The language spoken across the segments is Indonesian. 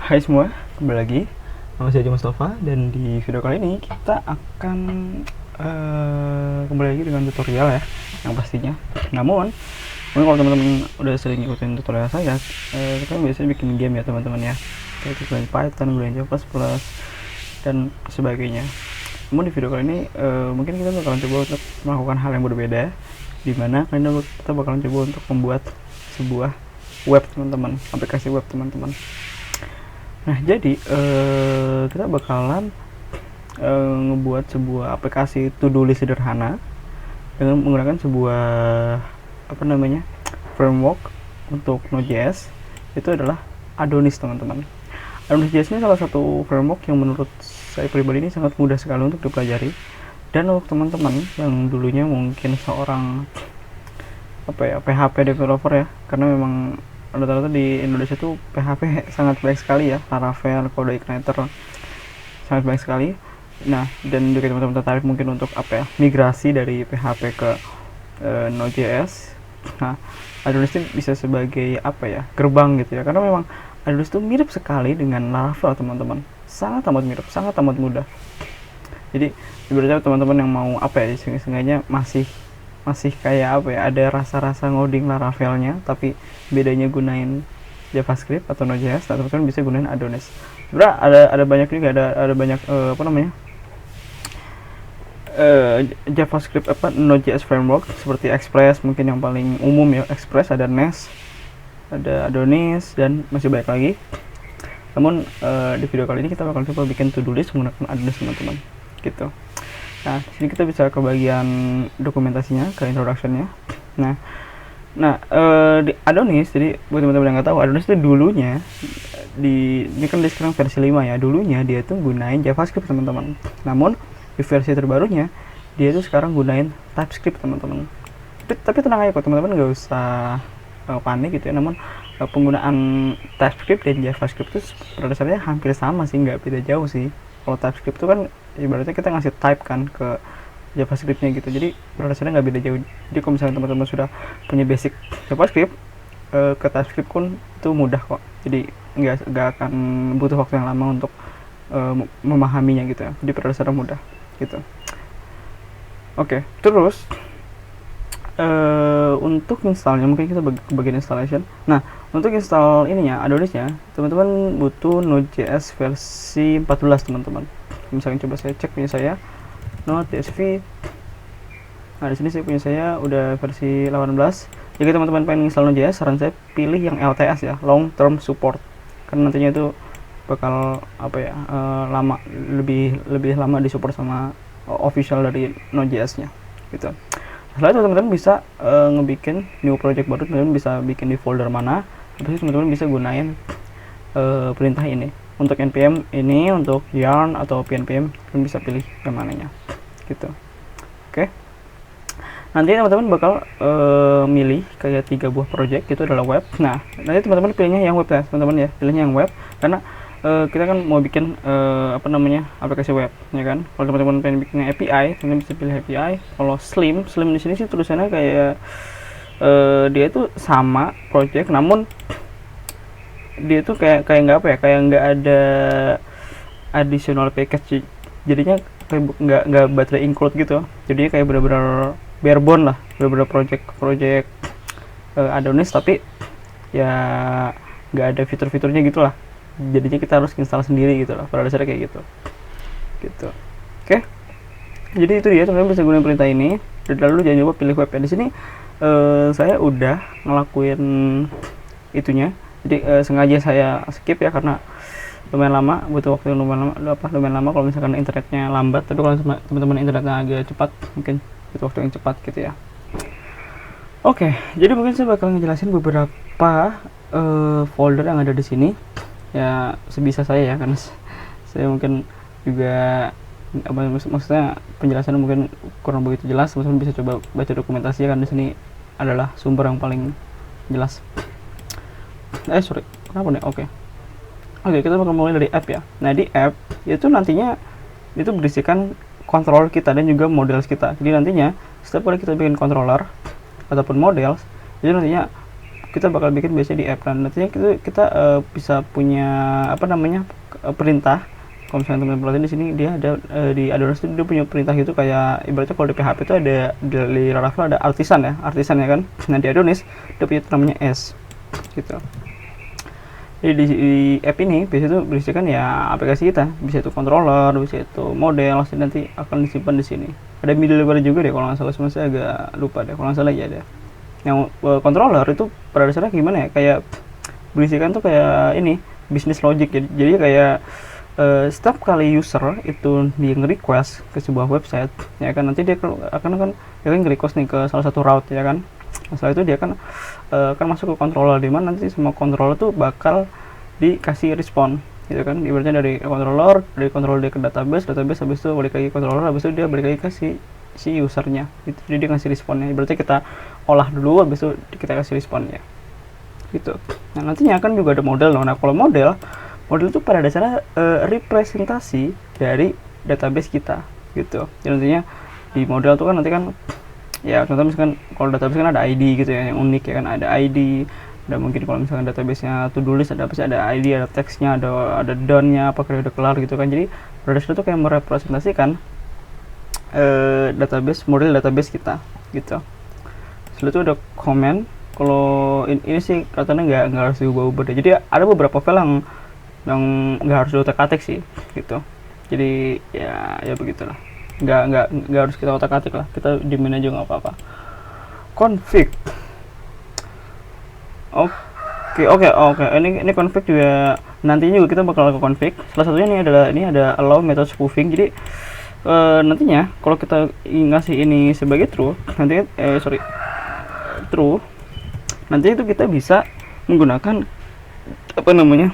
Hai semua, kembali lagi. Nama saya Haji Mustafa dan di video kali ini kita akan kembali lagi dengan tutorial ya, yang pastinya. Namun, mungkin kalau teman-teman udah sering ikutin tutorial saya, kita biasanya bikin game ya teman-teman ya. Kayak gunain Python, gunain Java++, dan sebagainya. Namun di video kali ini mungkin kita bakalan coba untuk melakukan hal yang berbeda, dimana kita bakalan coba untuk membuat sebuah web teman-teman, aplikasi web teman-teman. Nah, jadi kita bakalan ngebuat sebuah aplikasi to-do list sederhana dengan menggunakan sebuah framework untuk Node.js. Itu adalah Adonis teman-teman. Adonis.js ini salah satu framework yang menurut saya pribadi ini sangat mudah sekali untuk dipelajari. Dan untuk teman-teman yang dulunya mungkin seorang PHP developer ya, karena memang rata-rata di Indonesia tuh PHP sangat baik sekali ya, Laravel, CodeIgniter sangat baik sekali. Nah, dan juga teman-teman tertarik mungkin untuk migrasi dari PHP ke Node.js. Nah, Adonis ini bisa sebagai gerbang gitu ya, karena memang Adonis itu mirip sekali dengan Laravel teman-teman, sangat amat mirip, sangat amat mudah. Jadi ibaratnya teman-teman yang mau sengaja masih kayak ada rasa-rasa ngoding Laravelnya, tapi bedanya gunain JavaScript atau Node.js, nah teman-teman bisa gunain Adonis. Sebenarnya ada banyak juga, ada banyak JavaScript Node.js framework seperti Express, mungkin yang paling umum ya, Express, ada Nest, ada Adonis, dan masih banyak lagi. Namun di video kali ini kita bakal coba bikin to-do list menggunakan Adonis teman-teman, gitu. Nah, di sini kita bisa ke bagian dokumentasinya, ke introduction-nya. Nah, di Adonis, jadi buat teman-teman yang nggak tahu, Adonis itu dulunya ini kan di sekarang versi 5 ya. Dulunya dia tuh gunain JavaScript teman-teman. Namun di versi terbarunya dia tuh sekarang gunain TypeScript teman-teman. Tapi tenang aja kok teman-teman, nggak usah panik gitu ya. Namun penggunaan TypeScript dan JavaScript itu pada dasarnya hampir sama sih, nggak beda jauh sih. Kalau TypeScript itu kan ibaratnya kita ngasih type kan ke JavaScript-nya gitu, jadi pada dasarnya nggak beda jauh. Jadi kalau misalnya teman-teman sudah punya basic JavaScript, ke TypeScript pun itu mudah kok, jadi nggak akan butuh waktu yang lama untuk memahaminya gitu ya. Jadi pada dasarnya mudah gitu. Oke, terus untuk installnya mungkin kita ke bagian installation. Nah, untuk install ininya, Adonisnya, teman-teman butuh Node.js versi 14 teman-teman. Misalnya coba saya cek punya saya Node.js. Nah, di sini saya udah versi 18. Jika teman-teman pengen install Node.js, saran saya pilih yang LTS ya, long term support. Karena nantinya itu bakal lama, lebih lama disupport sama official dari Node.js-nya gitu. Setelah itu teman-teman bisa ngebikin new project baru, teman-teman bisa bikin di folder mana. Habis itu teman-teman bisa gunain perintah ini. Untuk npm ini, untuk yarn atau pnpm, teman bisa pilih yang mananya gitu. Oke. Nanti teman-teman bakal milih kayak 3 buah project, itu adalah web. Nah, nanti teman-teman pilihnya yang web ya teman-teman ya, pilihnya yang web karena kita kan mau bikin aplikasi web ya kan. Kalau teman-teman pengen bikin API, teman-teman bisa pilih API. Kalau Slim di sini sih tulisannya kayak dia itu sama project, namun dia tuh kayak nggak ada additional package, jadinya kayak nggak baterai include gitu. Jadinya kayak benar-benar barebone lah, benar-benar project Adonis, tapi ya nggak ada fitur-fiturnya gitulah. Jadinya kita harus install sendiri gitu lah, pada dasarnya kayak gitu. Oke. Jadi itu dia, teman-teman bisa gunakan perintah ini. Dan lalu jangan lupa pilih web. Di sini saya udah ngelakuin itunya. Jadi sengaja saya skip ya, karena lumayan lama, butuh waktu yang lumayan lama kalau misalkan internetnya lambat. Tapi kalau teman-teman internetnya agak cepat, mungkin butuh waktu yang cepat gitu ya. Oke, jadi mungkin saya bakal ngejelasin beberapa folder yang ada di sini ya, sebisa saya ya, karena saya mungkin juga maksudnya penjelasan mungkin kurang begitu jelas. Teman-teman bisa coba baca dokumentasi ya, kan di sini adalah sumber yang paling jelas. Kenapa nih? Oke, kita bakal mulai dari app ya. Nah, di app itu nantinya itu berisikan controller kita dan juga models kita. Jadi nantinya setiap kali kita bikin controller ataupun models, jadi nantinya kita bakal bikin biasanya di app. Dan nantinya kita bisa punya apa namanya perintah. Kalau misalnya teman-teman perhatiin di sini dia ada di Adonis itu dia punya perintah gitu, kayak ibaratnya kalau di PHP itu ada di Laravel ada artisan ya kan. Nah di Adonis dia punya namanya S gitu. Jadi di app ini biasanya itu berisikan ya aplikasi kita, bisa itu controller, bisa itu model, nanti akan disimpan di sini. Ada middleware juga deh kalau nggak salah, cuma saya agak lupa deh, kalau nggak salah ya ada. Yang controller itu pada dasarnya gimana ya, kayak berisikan tuh kayak ini business logic, jadi kayak setiap kali user itu dia nge-request ke sebuah website ya kan, nanti dia akan nge-request nih ke salah satu route ya kan. Setelah itu dia akan masuk ke controller, di mana nanti semua controller tuh bakal dikasih respon gitu kan. Ibaratnya dari controller dia ke database habis itu balik lagi controller, habis itu dia balik lagi ke si usernya gitu. Jadi dia ngasih responnya, ibaratnya kita olah dulu habis itu kita kasih responnya gitu. Nah nantinya akan juga ada model. Nah kalau model itu pada dasarnya representasi dari database kita gitu. Jadi nantinya di model itu kan nanti kan ya contoh misalkan kalau database kan ada ID gitu ya, yang unik ya kan, ada ID, ada mungkin kalau misalkan database-nya to do list ada ID, ada teksnya, ada done-nya apa kira udah kelar gitu kan. Jadi pada dasarnya itu kayak merepresentasikan model database kita gitu. Setelah itu ada comment. Kalau ini sih katanya nggak harus diubah-ubah deh. Jadi ada beberapa file yang nggak harus diotak-atik sih gitu. Jadi ya begitulah, nggak harus kita otak-atik lah, kita diemin aja nggak apa-apa. Config, oke. Ini config juga nantinya juga kita bakal ke config. Salah satunya ini ada allow method spoofing. Jadi nantinya kalau kita ngasih ini sebagai true, true, nanti itu kita bisa menggunakan apa namanya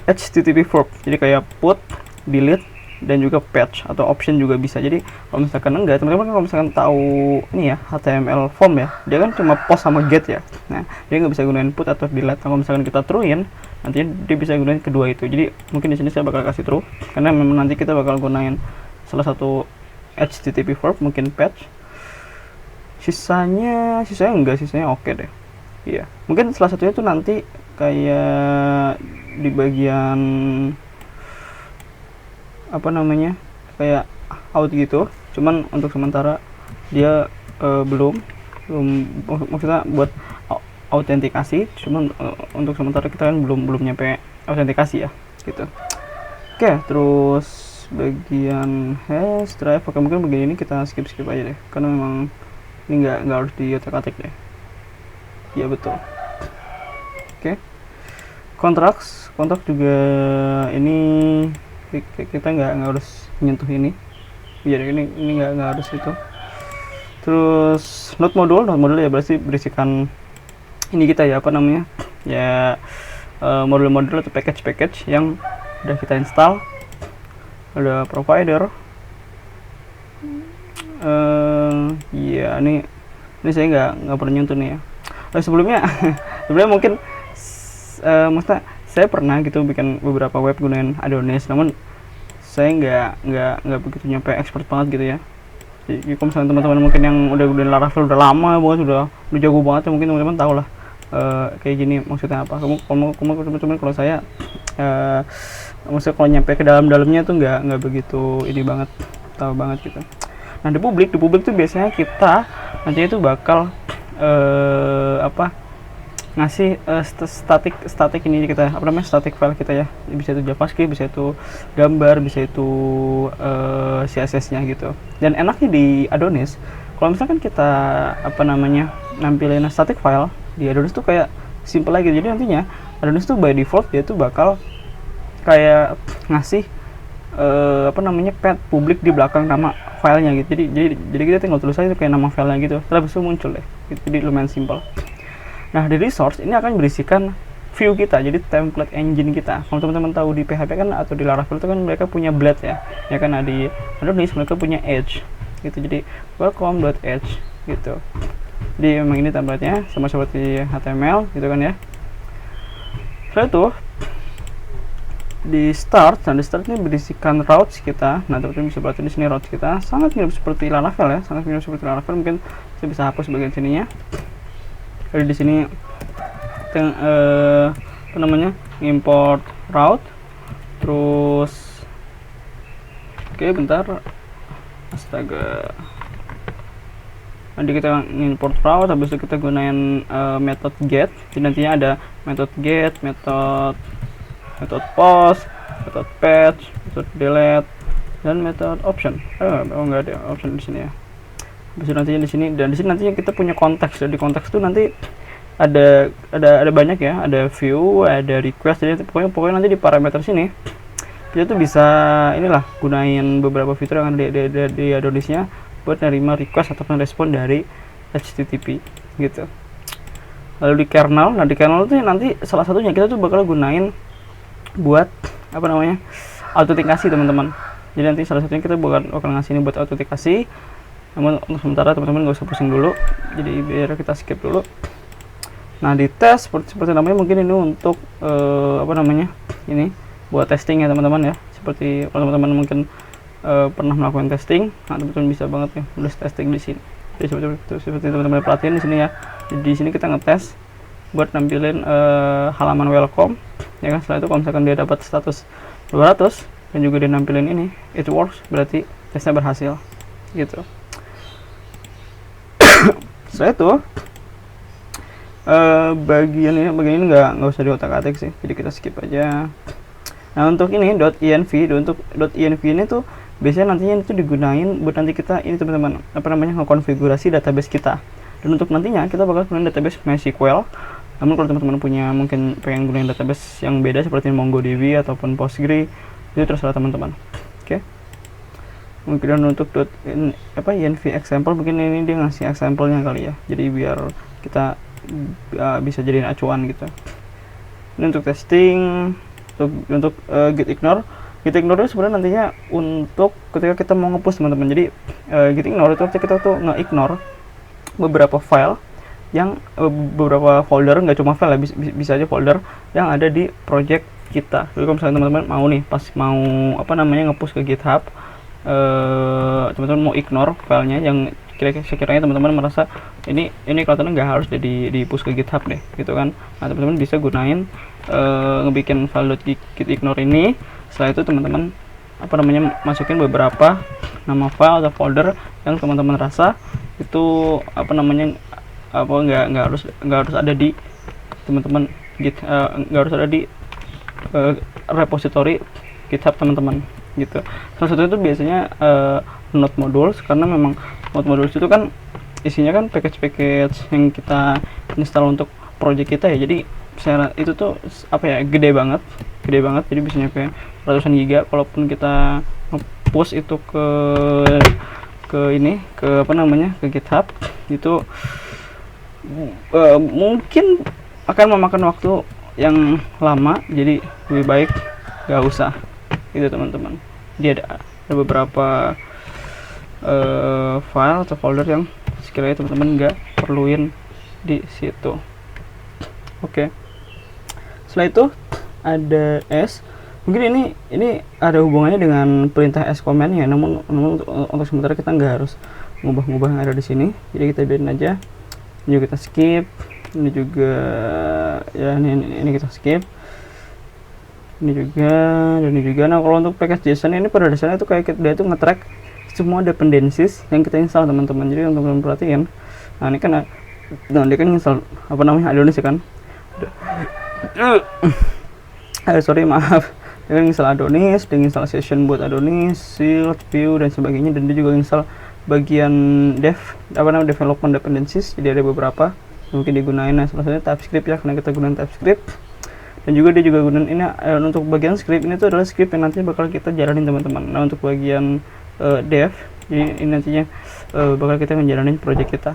HTTP verb. Jadi kayak put, delete, dan juga patch atau option juga bisa. Jadi kalau misalkan enggak, teman-teman kalau misalkan tahu ini ya HTML form ya, dia kan cuma post sama get ya. Nah dia nggak bisa gunain put atau delete. Kalau misalkan kita truein, nantinya dia bisa gunain kedua itu. Jadi mungkin di sini saya bakal kasih true karena memang nanti kita bakal gunain salah satu HTTP verb, mungkin patch. Sisanya oke deh. Iya, mungkin salah satunya itu nanti kayak di bagian apa namanya kayak out gitu, cuman untuk sementara dia belum maksudnya buat autentikasi, cuman untuk sementara kita kan belum nyampe autentikasi ya gitu. Oke, terus bagian hash drive, oke, mungkin bagian ini kita skip aja deh karena memang ini nggak harus diotak-atik deh. Ya betul. Oke. Kontrak juga ini kita nggak harus nyentuh ini. Jadi ini nggak harus itu. Terus node module ya berisikan ini kita ya, apa namanya ya, modul-modul atau package yang udah kita install. Ada provider. Ya ini saya nggak pernah nyentuh nih ya. Sebelumnya mungkin maksudnya saya pernah gitu bikin beberapa web gunain Adonis, namun saya nggak begitu nyampe expert banget gitu ya. Jadi kalau misalnya teman-teman mungkin yang udah gunain Laravel udah lama banget, udah jago banget ya, mungkin teman-teman tahu lah kayak gini maksudnya apa. Teman-teman kalau saya maksudnya kalau nyampe ke dalamnya tuh nggak begitu ini banget, tahu banget gitu. Nah di publik tuh biasanya kita nantinya itu bakal ngasih static ini kita, apa namanya, static file kita ya, bisa itu JavaScript, bisa itu gambar, bisa itu CSS-nya gitu. Dan enaknya di Adonis kalau misalkan kita apa namanya nampilin static file di Adonis tuh kayak simple lagi. Jadi nantinya Adonis tuh by default dia tuh bakal kayak ngasih apa namanya path publik di belakang nama filenya gitu. Jadi kita tinggal tulis aja kayak nama filenya gitu, terus itu muncul deh gitu. Jadi lumayan simple. Nah di resource ini akan berisikan view kita, jadi template engine kita. Kalau teman-teman tahu di PHP kan atau di Laravel itu kan mereka punya blade ya kan, di Adonis mereka punya edge gitu. Jadi welcome.edge gitu. Jadi memang ini template-nya sama seperti HTML gitu kan ya. Setelah itu di start ini berisikan routes kita. Nah teman-teman bisa perhatikan di sini routes kita sangat mirip seperti Laravel ya, mungkin saya bisa hapus bagian sininya. Jadi di sini apa namanya, import route, terus oke bentar, astaga, nanti kita import route, habis itu kita gunain method get. Jadi nantinya ada method get, method post, method patch, method delete, dan method option. Oh nggak ada option di sini ya. Habis itu nantinya di sini, dan di sini nantinya kita punya konteks. Jadi konteks itu nanti ada banyak ya, ada view, ada request. Jadi pokoknya nanti di parameter sini kita tuh bisa inilah gunain beberapa fitur yang ada di Adonisnya buat nerima request ataupun respon dari HTTP gitu. Lalu di kernel, nah di kernel itu nanti salah satunya kita tuh bakal gunain buat apa namanya, autentikasi teman-teman. Jadi nanti salah satunya kita bakal ngasih ini buat autentikasi. Namun untuk sementara teman-teman gak usah pusing dulu, jadi biar kita skip dulu. Nah di tes seperti namanya, mungkin ini untuk apa namanya, ini buat testing ya teman-teman ya. Seperti kalau teman-teman mungkin pernah melakukan testing, nah teman-teman bisa banget ya nulis testing di sini. Jadi seperti teman-teman perhatiin di sini ya. Jadi di sini kita ngetes buat nampilin halaman welcome, ya kan. Setelah itu kalau misalkan dia dapat status 200 dan juga dia nampilin ini it works, berarti tesnya berhasil gitu. Setelah itu bagian ini nggak usah diotak-atik sih, jadi kita skip aja. Nah untuk ini .env, untuk .env ini tuh biasanya nantinya itu digunain buat nanti kita ini teman-teman apa namanya, ngekonfigurasi database kita. Dan untuk nantinya kita bakal gunain database MySQL. Namun kalau teman-teman punya mungkin pengen gunain database yang beda seperti MongoDB ataupun Postgre, itu terserah teman-teman. Oke. Mungkin untuk env example, mungkin ini dia ngasih example-nya kali ya. Jadi biar kita bisa jadiin acuan gitu. Ini untuk testing, untuk git ignore itu sebenarnya nantinya untuk ketika kita mau nge-push teman-teman. Jadi git ignore itu kita tuh nge-ignore beberapa file yang beberapa folder, nggak cuma file ya, bisa aja folder yang ada di project kita. Jadi kalau misalnya teman-teman mau nih pas mau apa namanya nge-push ke GitHub, teman-teman mau ignore filenya yang sekiranya teman-teman merasa ini kelihatannya nggak harus di push ke GitHub deh gitu kan. Nah teman-teman bisa gunain ngebikin file .git ignore ini. Setelah itu teman-teman apa namanya masukin beberapa nama file atau folder yang teman-teman rasa itu apa namanya apa nggak harus ada di teman-teman git, nggak harus ada di repository GitHub teman-teman gitu. Salah satu itu biasanya node modules, karena memang node modules itu kan isinya kan package yang kita install untuk project kita ya. Jadi itu tuh apa ya, gede banget. Jadi bisa nyampe ratusan giga. Kalaupun kita nge-push itu ke ini, ke apa namanya, ke GitHub, itu mungkin akan memakan waktu yang lama. Jadi lebih baik gak usah gitu teman-teman. Dia ada beberapa file atau folder yang sekiranya teman-teman nggak perluin di situ. Oke. Setelah itu ada S. Mungkin ini ada hubungannya dengan perintah S command ya. Namun untuk sementara kita nggak harus ngubah-ngubah yang ada di sini. Jadi kita biarin aja. Ini juga kita skip. Ini juga ya ini kita skip. Ini juga dan ini juga. Nah kalau untuk package JSON ini pada dasarnya itu kayak dia itu nge-track semua dependencies yang kita install teman-teman. Jadi untuk teman-teman perhatiin, nah ini kan dia kan install apa namanya, Adonis ya kan. Sorry maaf, dia kan install Adonis, dia install session buat Adonis, shield, view dan sebagainya, dan dia juga install bagian development dependencies. Jadi ada beberapa mungkin digunain. Nah salah satunya TypeScript ya, karena kita gunain TypeScript. Dan juga dia juga gunain ini untuk bagian script, ini tuh adalah script yang nantinya bakal kita jalanin teman-teman. Nah untuk bagian dev, jadi ini nantinya bakal kita menjalanin project kita.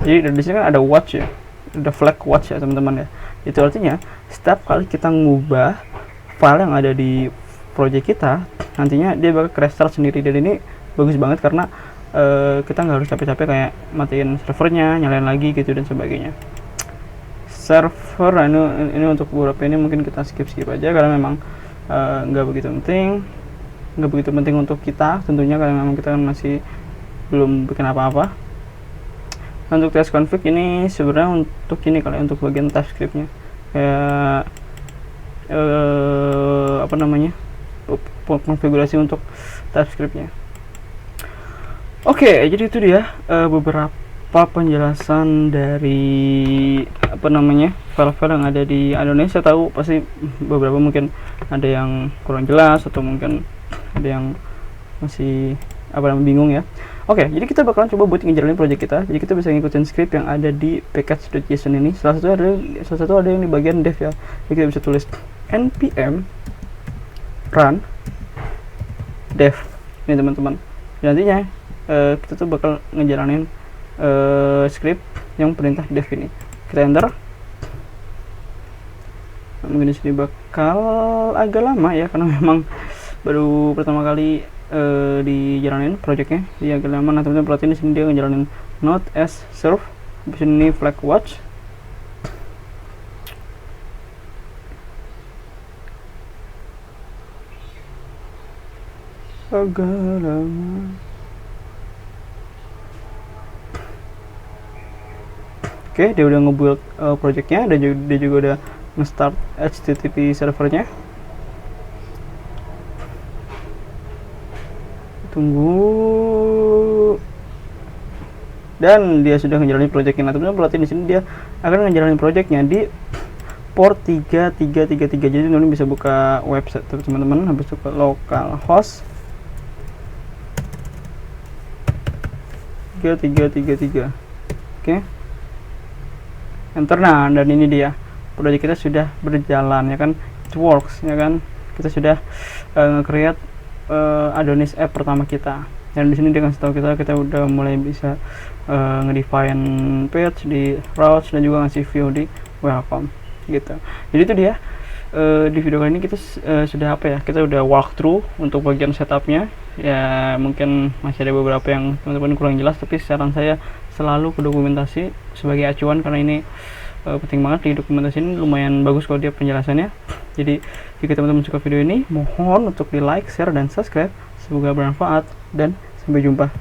Jadi di sini kan ada watch ya, ada flag watch ya teman-teman ya. Itu artinya setiap kali kita ngubah file yang ada di project kita, nantinya dia bakal restart sendiri. Dan ini bagus banget karena kita nggak harus capek-capek kayak matiin servernya, nyalain lagi gitu dan sebagainya. Server, ini untuk beberapa ini mungkin kita skip aja karena memang nggak begitu penting untuk kita tentunya, karena memang kita kan masih belum bikin apa-apa. Untuk test config ini sebenarnya untuk ini kali untuk bagian TypeScript-nya, kayak apa namanya, konfigurasi untuk TypeScript-nya. Oke, jadi itu dia beberapa penjelasan dari apa namanya file-file yang ada di Adonis. Saya tahu pasti beberapa mungkin ada yang kurang jelas atau mungkin ada yang masih apa namanya bingung ya. Oke, jadi kita bakalan coba buat ngejalanin project kita. Jadi kita bisa ngikutin script yang ada di package.json ini. Salah satu ada yang di bagian dev ya. Jadi kita bisa tulis npm run dev ini teman-teman. Nantinya kita tuh bakal ngejalanin script yang perintah dev ini. Kita enter. Mungkin di sini bakal agak lama ya karena memang baru pertama kali dijalanin projectnya, dia agak lama. Nah teman-teman perhatiin di sini dia ngejalanin node as serve, di sini flag watch. Agak lama. Oke, dia udah ngebuild projectnya, dan dia juga udah nge-start HTTP servernya. Tunggu. Dan dia sudah ngejalanin projectnya. Nah, teman-teman perhatiin di sini dia akan ngejalanin projectnya di port 3333. Jadi teman-teman bisa buka website teman-teman, habis itu ke localhost 3333. Oke. Enter. Nah, dan ini dia project kita sudah berjalan ya kan, it works ya kan. Kita sudah nge-create Adonis app pertama kita, dan di sini dia kasih tahu kita udah mulai bisa ngedefine page di routes dan juga ngasih view di welcome gitu. Jadi itu dia di video kali ini kita sudah apa ya, kita udah walkthrough untuk bagian setupnya ya. Mungkin masih ada beberapa yang teman-teman kurang jelas, tapi saran saya selalu ke dokumentasi sebagai acuan, karena ini penting banget. Di dokumentasi ini lumayan bagus kalau dia penjelasannya. Jadi jika teman-teman suka video ini, mohon untuk di like, share, dan subscribe. Semoga bermanfaat, dan sampai jumpa.